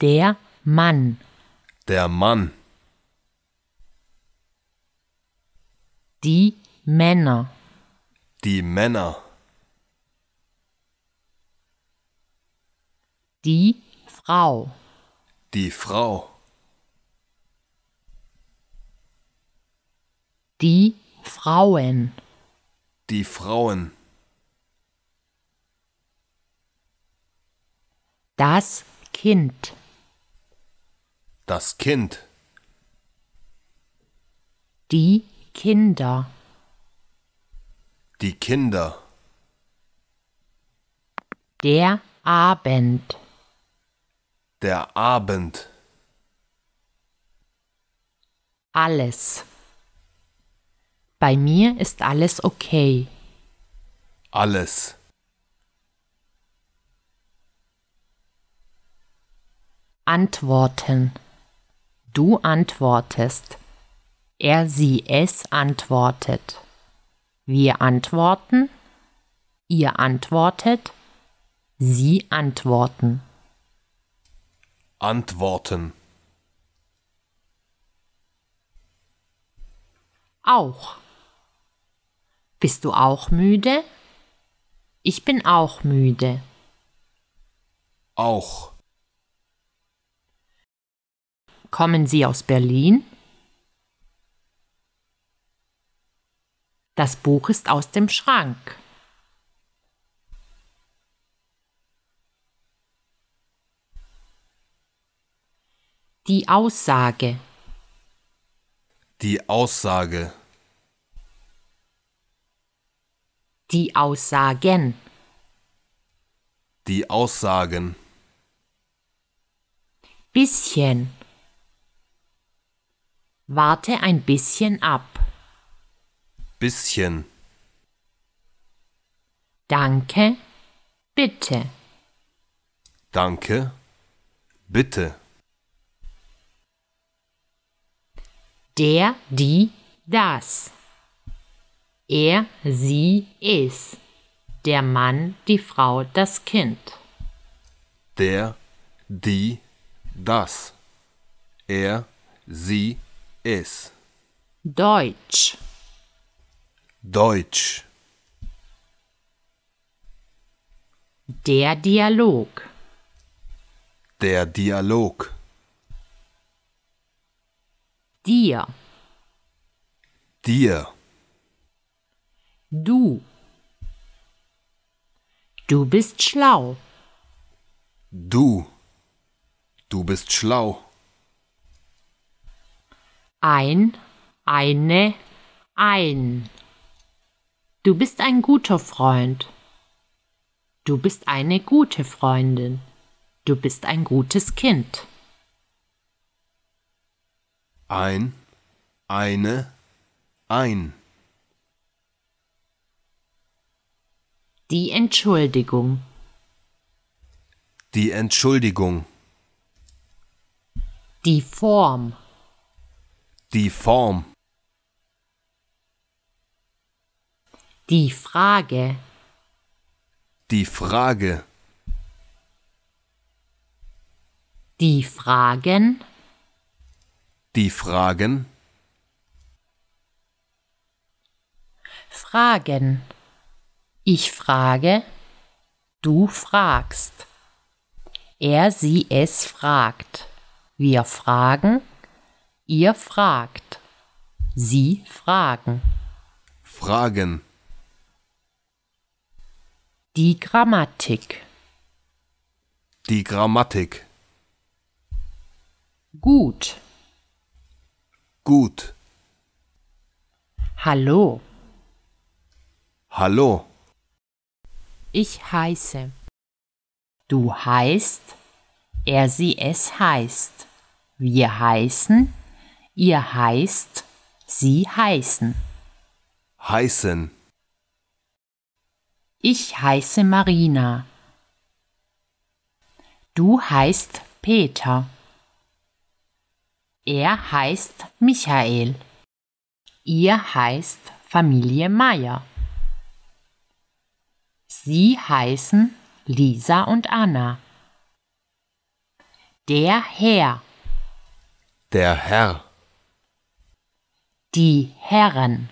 Der Mann. Der Mann. Die Männer. Die Männer. Die Frau. Die Frau. Die Frauen. Die Frauen. Das Kind. Das Kind. Die Kinder. Die Kinder. Der Abend. Der Abend. Alles. Bei mir ist alles okay. Alles. Antworten. Du antwortest. Er, sie, es antwortet. Wir antworten. Ihr antwortet. Sie antworten. Antworten. Auch. Bist du auch müde? Ich bin auch müde. Auch. Kommen Sie aus Berlin? Das Buch ist aus dem Schrank. Die Aussage. Die Aussage. Die Aussagen. Die Aussagen. Bisschen. Warte ein bisschen ab. Bisschen. Danke, bitte. Danke. Bitte. Der, die, das. Er, sie, es. Der Mann, die Frau, das Kind. Der, die, das. Er, sie, es. Deutsch. Deutsch. Der Dialog. Der Dialog. Dir. Dir. Du. Du bist schlau. Du. Du bist schlau. Ein, eine, ein. Du bist ein guter Freund. Du bist eine gute Freundin. Du bist ein gutes Kind. Ein, eine, ein. Die Entschuldigung. Die Entschuldigung. Die Form. Die Form. Die Frage. Die Frage. Die Fragen. Die Fragen. Fragen. Ich frage. Du fragst. Er, sie, es fragt. Wir fragen. Ihr fragt. Sie fragen. Fragen. Die Grammatik. Die Grammatik. Gut. Gut. Hallo. Hallo. Ich heiße. Du heißt. Er, sie, es heißt. Wir heißen. Ihr heißt. Sie heißen. Heißen. Ich heiße Marina. Du heißt Peter. Er heißt Michael. Ihr heißt Familie Meier. Sie heißen Lisa und Anna. Der Herr, der Herr, die Herren,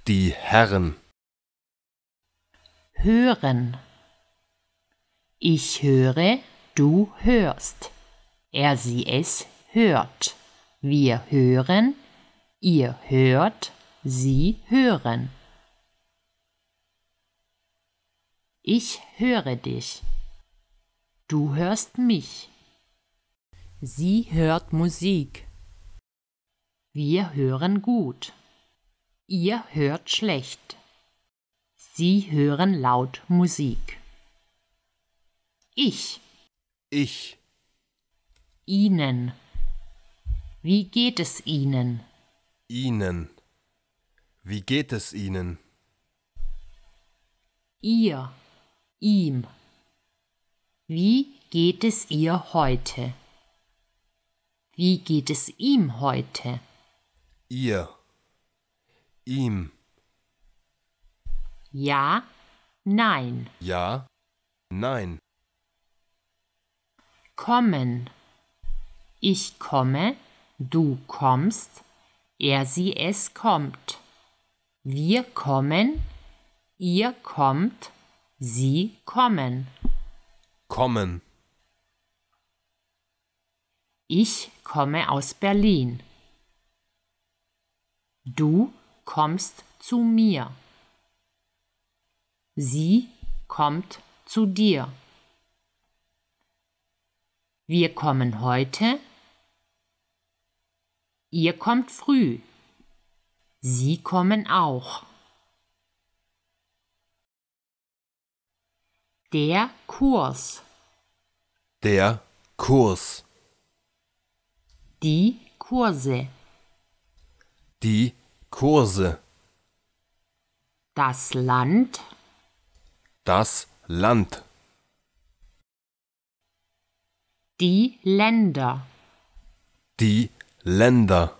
die Herren, hören. Ich höre, du hörst. Er, sie, es hört. Wir hören, ihr hört, sie hören. Ich höre dich. Du hörst mich. Sie hört Musik. Wir hören gut. Ihr hört schlecht. Sie hören laut Musik. Ich, ich, Ihnen. Wie geht es Ihnen? Ihnen. Wie geht es Ihnen? Ihr, ihm. Wie geht es ihr heute? Wie geht es ihm heute? Ihr, ihm. Ja, nein. Ja, nein. Kommen. Ich komme, du kommst, er, sie, es kommt. Wir kommen, ihr kommt, sie kommen. Kommen. Ich komme aus Berlin. Du kommst zu mir. Sie kommt zu dir. Wir kommen heute. Ihr kommt früh. Sie kommen auch. Der Kurs. Der Kurs. Die Kurse. Die Kurse. Das Land. Das Land. Die Länder. Die Länder.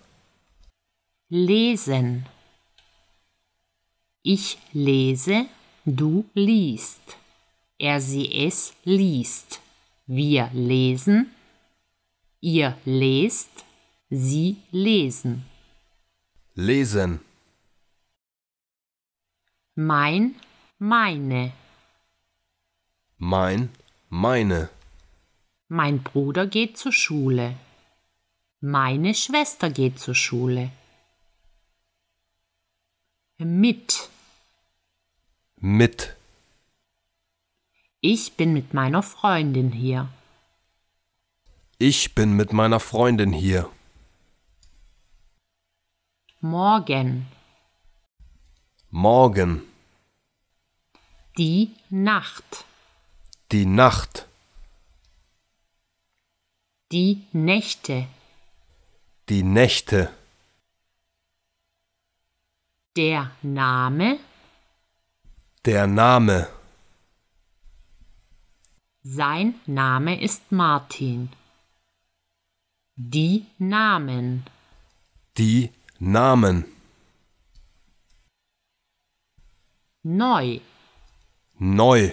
Lesen. Ich lese, du liest. Er, sie, es liest. Wir lesen. Ihr lest. Sie lesen. Lesen. Mein, meine. Mein, meine. Mein Bruder geht zur Schule. Meine Schwester geht zur Schule. Mit. Mit. Ich bin mit meiner Freundin hier. Ich bin mit meiner Freundin hier. Morgen. Morgen. Die Nacht. Die Nacht. Die Nächte. Die Nächte. Der Name. Der Name. Sein Name ist Martin. Die Namen. Die Namen. Neu. Neu.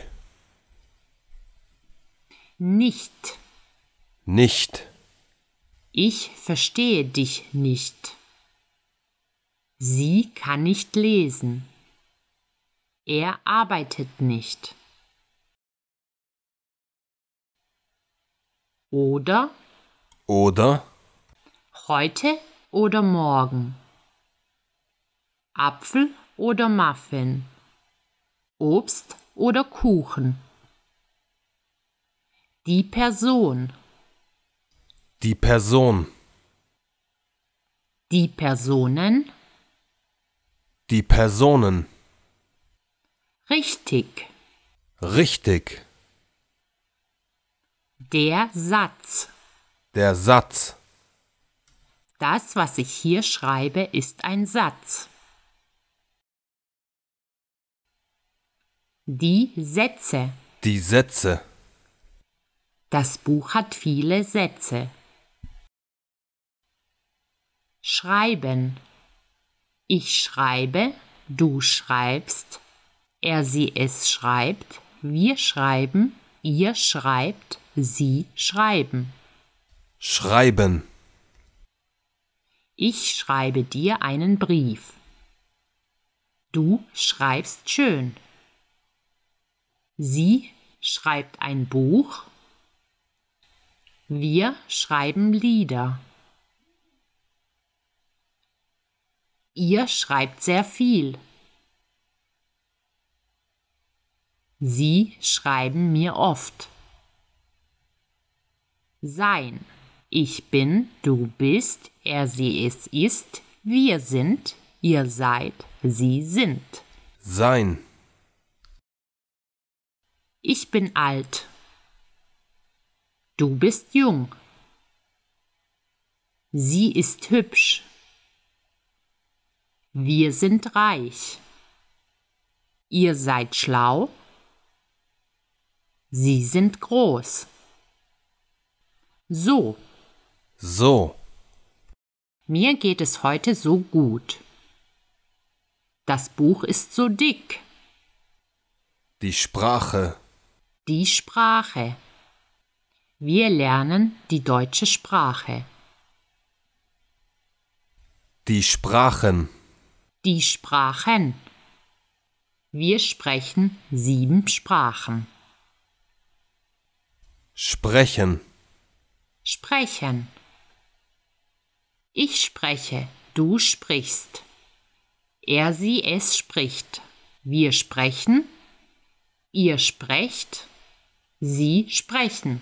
Nicht. Nicht. Ich verstehe dich nicht. Sie kann nicht lesen. Er arbeitet nicht. Oder Oder heute oder morgen. Apfel oder Muffin. Obst oder Kuchen. Die Person. die Person. Die Personen. Die Personen. Richtig. Richtig. Der Satz. Der Satz. Das, was ich hier schreibe, ist ein Satz. Die Sätze. Die Sätze. Das Buch hat viele Sätze. Schreiben. Ich schreibe, du schreibst, er, sie, es schreibt, wir schreiben, ihr schreibt, Sie schreiben. schreiben, Ich schreibe dir einen Brief. Du schreibst schön. Sie schreibt ein Buch. Wir schreiben Lieder. Ihr schreibt sehr viel. Sie schreiben mir oft. Sein. Ich bin, du bist, er, sie, es ist, wir sind, ihr seid, sie sind. sein, Ich bin alt. Du bist jung. Sie ist hübsch. Wir sind reich. Ihr seid schlau. Sie sind groß. So, so, mir geht es heute so gut. Das Buch ist so dick. die Sprache, Die Sprache. Wir lernen die deutsche Sprache. die Sprachen, Die Sprachen. Wir sprechen 7 Sprachen. sprechen, Sprechen. Ich spreche, du sprichst. Er, sie, es spricht. Wir sprechen. Ihr sprecht. Sie sprechen.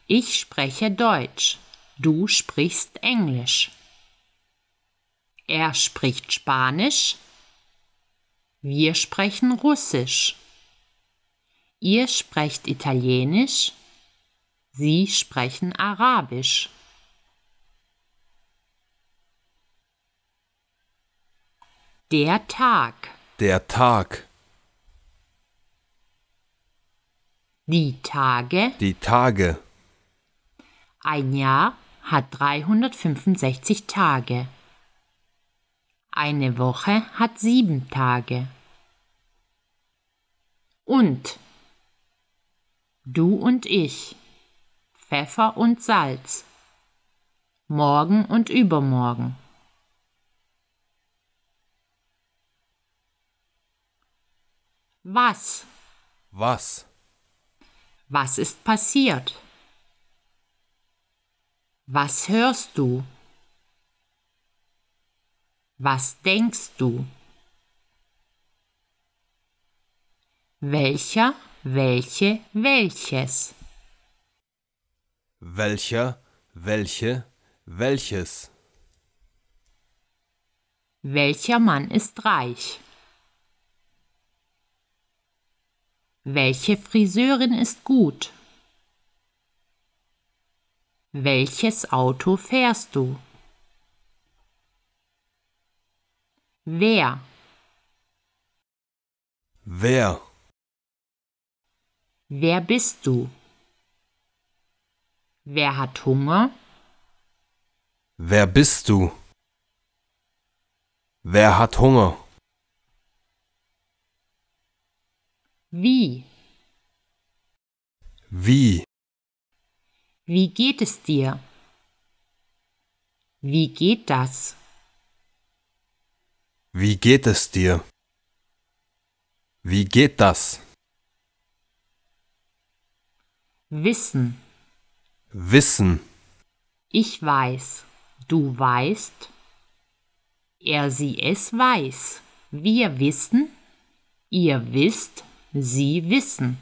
Ich spreche Deutsch. Du sprichst Englisch. Er spricht Spanisch. Wir sprechen Russisch. Ihr sprecht Italienisch. Sie sprechen Arabisch. Der Tag. der Tag, Die Tage. die Tage, Ein Jahr hat 365 Tage. Eine Woche hat 7 Tage. Und du und ich, Pfeffer und Salz, morgen und übermorgen. Was? was, Was ist passiert? Was hörst du? Was denkst du? Welcher, welche, welches? welcher, welche, welches, Welcher Mann ist reich? Welche Friseurin ist gut? Welches Auto fährst du? Wer? wer, Wer bist du? Wer hat Hunger? wer bist du? Wer hat Hunger? Wie? Wie, Wie geht es dir? Wie geht das? wie geht es dir? Wie geht das? Wissen. Wissen, Ich weiß. Du weißt. Er, sie, es weiß. Wir wissen. Ihr wisst. Sie wissen.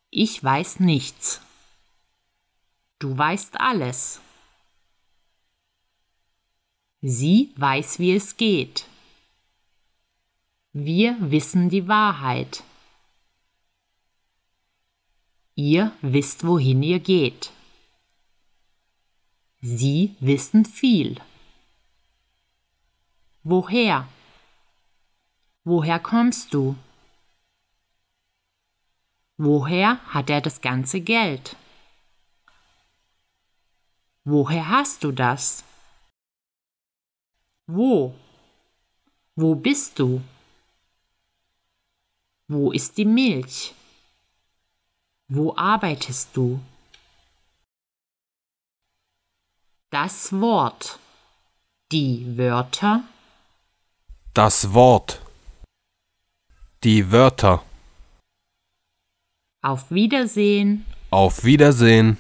Ich weiß nichts. Du weißt alles. Sie weiß, wie es geht. Wir wissen die Wahrheit. Ihr wisst, wohin ihr geht. Sie wissen viel. Woher? Woher kommst du? Woher hat er das ganze Geld? Woher hast du das? Wo? Wo bist du? Wo ist die Milch? Wo arbeitest du? Das Wort. Die Wörter. Das Wort. Die Wörter. Auf Wiedersehen. Auf Wiedersehen.